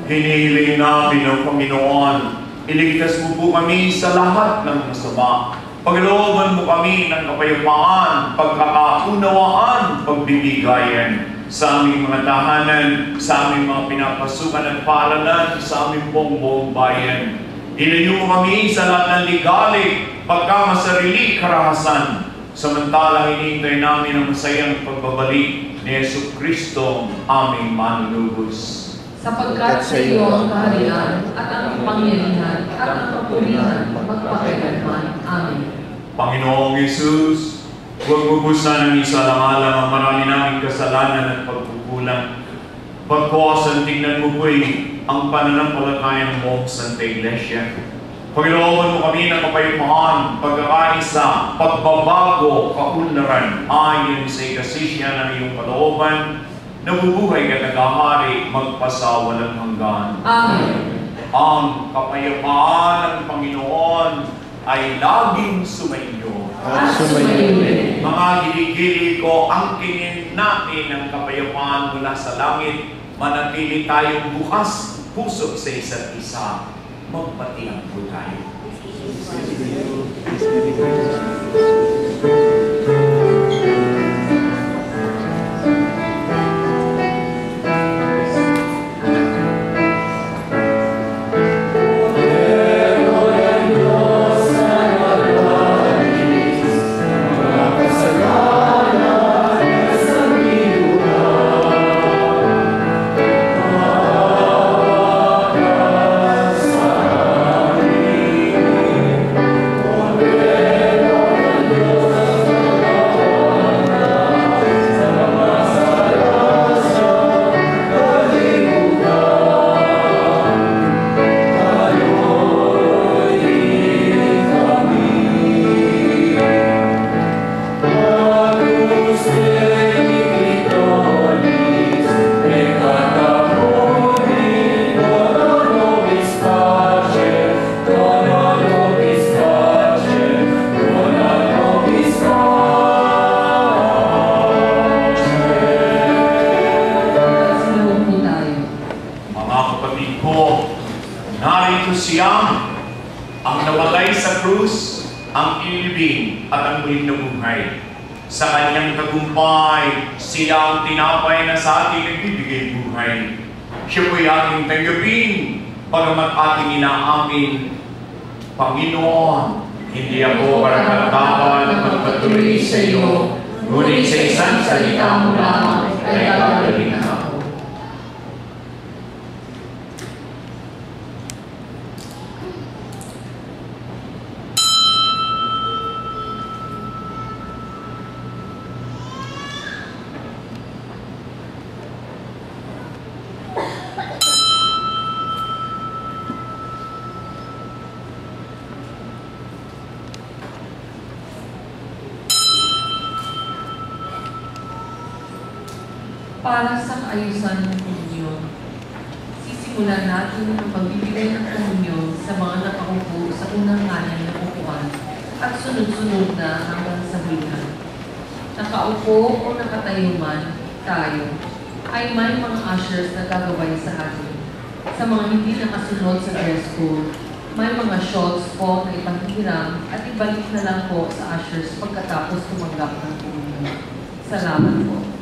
Hinihiling namin ng Panginoon, iligtas mo po kami sa lahat ng masama. Paglooban mo kami ng kapayapaan, pagkakaunawaan, pagbibigayan sa aming mga tahanan, sa aming mga pinapasukan at paaralan, sa aming buong bayan. Ilayo mo kami sa lahat ng ligali, pagkamasarili, karahasan. Samantalang hinihintay namin ang masayang pagbabalik ni Jesucristo, aming manunubos. Sapagkat sa iyo ang kaharian at ang kapangyarihan at ang kapulihan magpakailanman. Amen. Panginoong Hesus, huwag mo po sanang isalang-alang ang marami naming kasalanan at pagkukulang. Pagkawasan, tingnan mo po ang pananampalataya ng buong Santa Iglesia. Pagkalooban mo kami ng kapayapaan, pagkakaisa, pagbabago, kaunlaran, ayon sa ikasisya ng iyong kalooban, nabubuhay ka naghahari magpasawalang hanggan. Amen. Ang kapayapaan ng Panginoon ay laging sumainyo. At sumainyo. Mga gili-gili ko, angkinin natin ang kapayapaan mula sa langit. Manatili tayong bukas puso sa isa't isa. Magpatiyang po tayo. Amen. Siya ang namatay sa krus, ang inilibing at ang muling nabuhay. Sa kanyang tagumpay, siya ang tinapay na sa ating nagbibigay buhay. Siya po'y ating tanggapin, pagamat ating inaamin, Panginoon, hindi ako karapat-dapat na magpatuloy sa iyo, ngunit sa isang salita mo lamang ay gagawin ako. Para sa kaayusan ng komunyon, sisimulan natin ang pagbibigay ng komunyon sa mga nakaupo sa unang ngalan ng upuan at sunod-sunod na hanggang sa hulihan. Nakaupo o nakatayo man tayo, ay may mga ushers na gagaway sa atin. Sa mga hindi nakasunod sa dress code, may mga shots po na ipahiram at ibalik na lang po sa ushers pagkatapos tumanggap ng komunyon. Salamat po.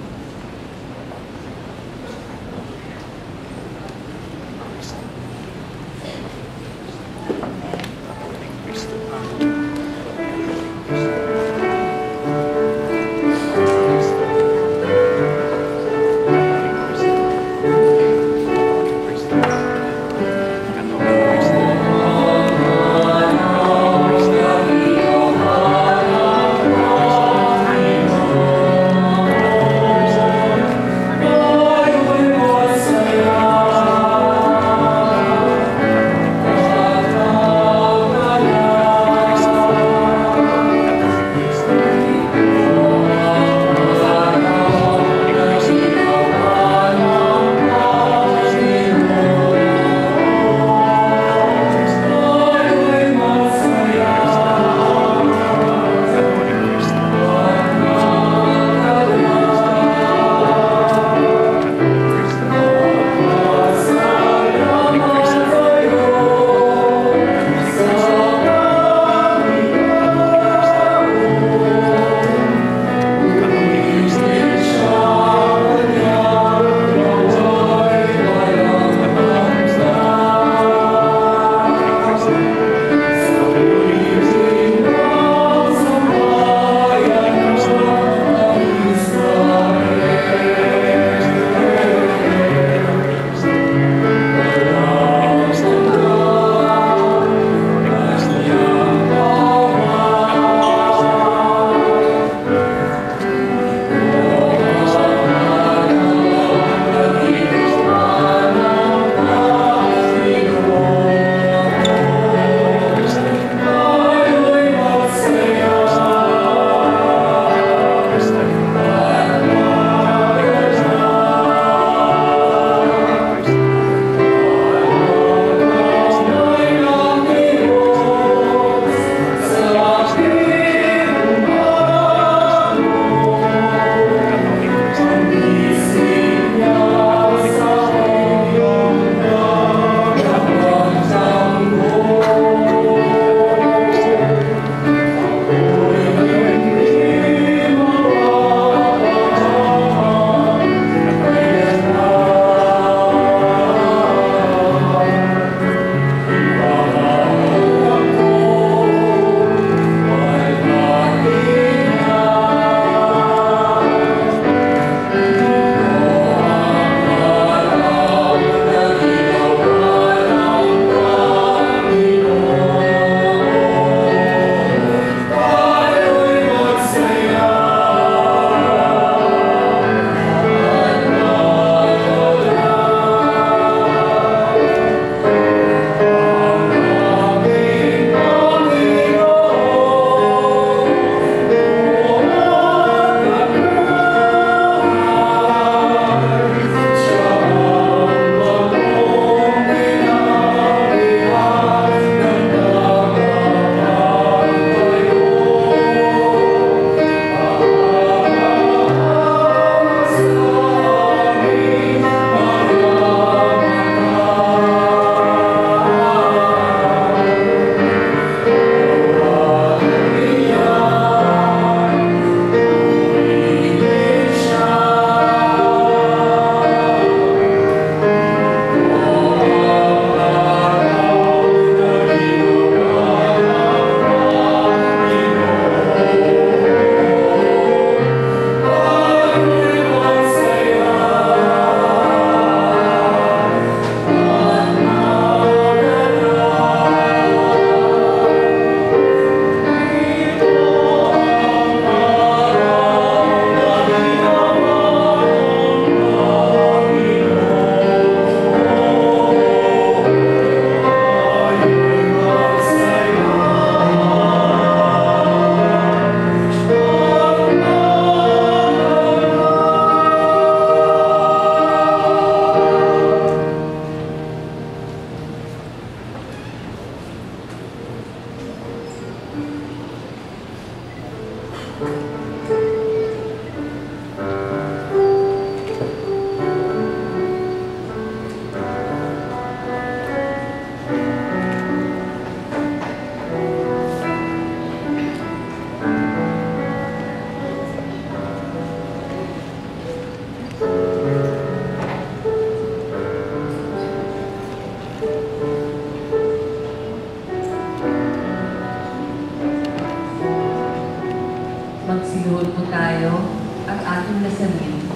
Magsiluhod po tayo at ating nasanin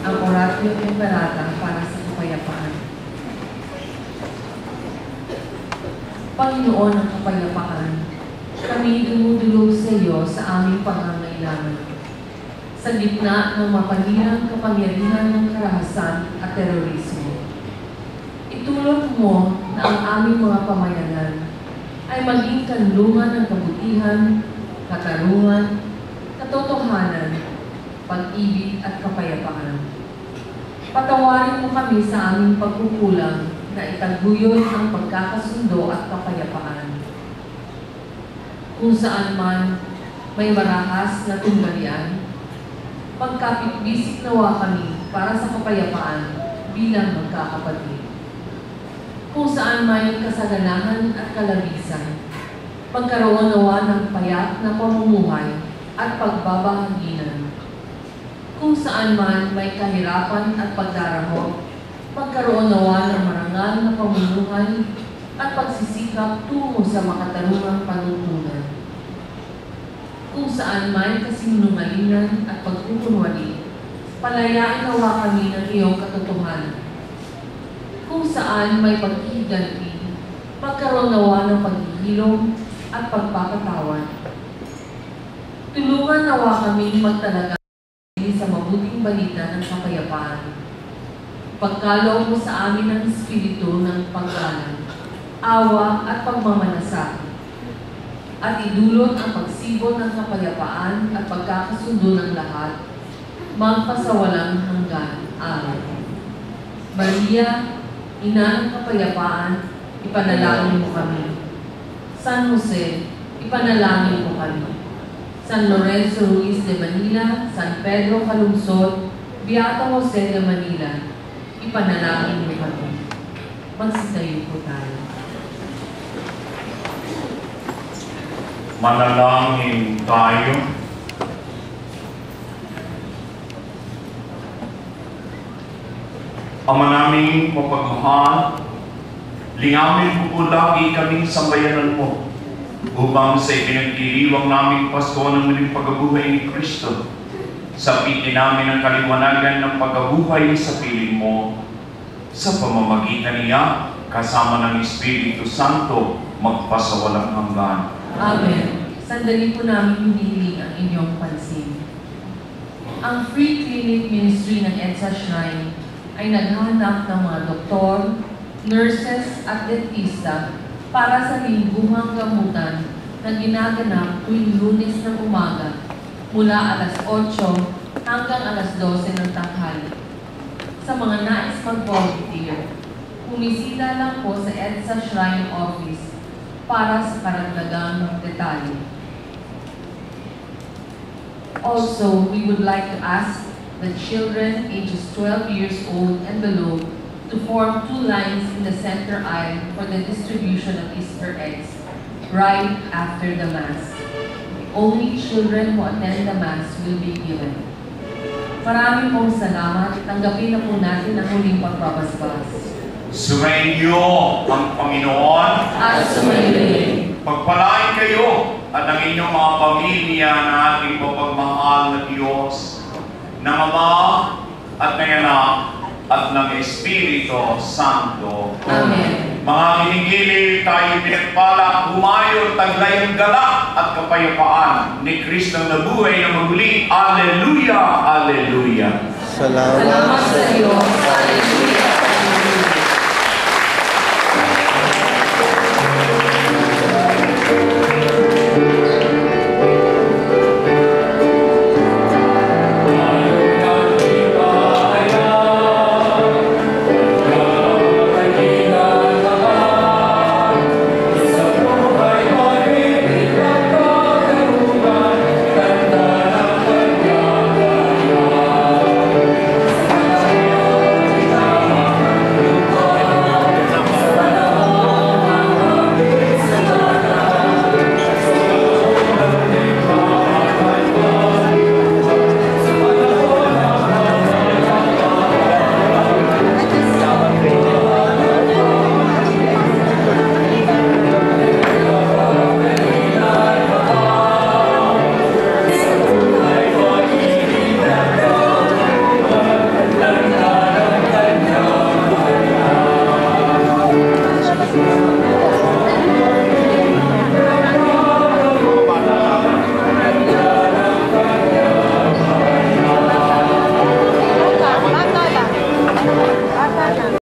ang Oratio Temperata para sa kapayapaan. Panginoon ng kapayapaan, kami dumudulog sa iyo sa aming pangangailangan. Sa gitna ng mapahirang kapangyarihan ng karahasan at terorismo, itulot mo na ang aming mga pamayanan ay maging kanlungan ng kabutihan, katarungan, katotohanan, pag-ibig at kapayapaan. Patawarin mo kami sa aming pagkukulang na itaguyod ang pagkakasundo at kapayapaan. Kung saan man may marahas na tunggalian, pagkapit-bisik nawa kami para sa kapayapaan bilang magkakapatid. Kung saan may kasaganahan at kalabisan, pagkaroon nawa ng payak na pamumuhay at pagbabahaginan. Kung saan man may kahirapan at pagdaramo, pagkaroon nawa ng marangal na pamumuhay at pagsisikap tungo sa makatarungang panuntunan. Kung saan may kasinungalingan at pagkukunwali, palayain nawa kami ng iyong katotohanan. Kung saan may paghihiganti, pagkaroon nawa ng paghihilom at pagpapatawad. Tulungan nawa kami magtalaga sa mabuting balita ng kapayapaan. Pagkaloob mo sa amin ng Espiritu ng paggalang, awa at pagmamanasa, at idulot ang pagsibol ng kapayapaan at pagkakasundo ng lahat, magpasawalang hanggan. Amen. Maria, Ina ng kapayapaan, ipanalangin mo kami. San Jose, ipanalangin mo kami. San Lorenzo Ruiz de Manila, San Pedro Calungsod, Beato Jose de Manila, ipanalangin mo kami. Magsitayo po tayo. Manalangin tayo. Ama naming mapagmahal, lingamin mo po lagi kaming sambayanan mo upang sa ipinagdiriwang naming Pasko ng muling pagkabuhay ni Kristo, sapitin namin ang kaliwanagan ng pagkabuhay sa piling mo sa pamamagitan niya kasama ng Espiritu Santo magpasawalang hanggan. Amen. Sandali po namin hinihiling ang inyong pansin. Ang Free Clinic Ministry ng EDSA Shrine ay naghahanap ng mga doktor, nurses at dentista para sa lingguhang gamutan na ginaganap tuwing Lunes ng umaga mula alas 8 hanggang alas 12 ng tanghali. Sa mga nais mag-volunteer, bumisita lang po sa EDSA Shrine Office para sa karagdagang detalye. Also, we would like to ask the children ages 12 years old and below to form 2 lines in the center aisle for the distribution of Easter eggs right after the Mass. Only children who attend the Mass will be given. Maraming pong salamat. Tanggapin na po natin ang huling pagbabasbas. Sumainyo ang Panginoon At sumayin. Pagpalain kayo at ang inyong mga pamilya na ating mapagmahal na Diyos, ng Ama at ng Anak at ng Espiritu Santo. Amen. Mga hinigili tayo pinagpala, humayo, taglay ang galak at kapayapaan ni Kristo na buhay na maguli. Alleluia! Alleluia! Salamat Salamat sa iyo. Hallelujah.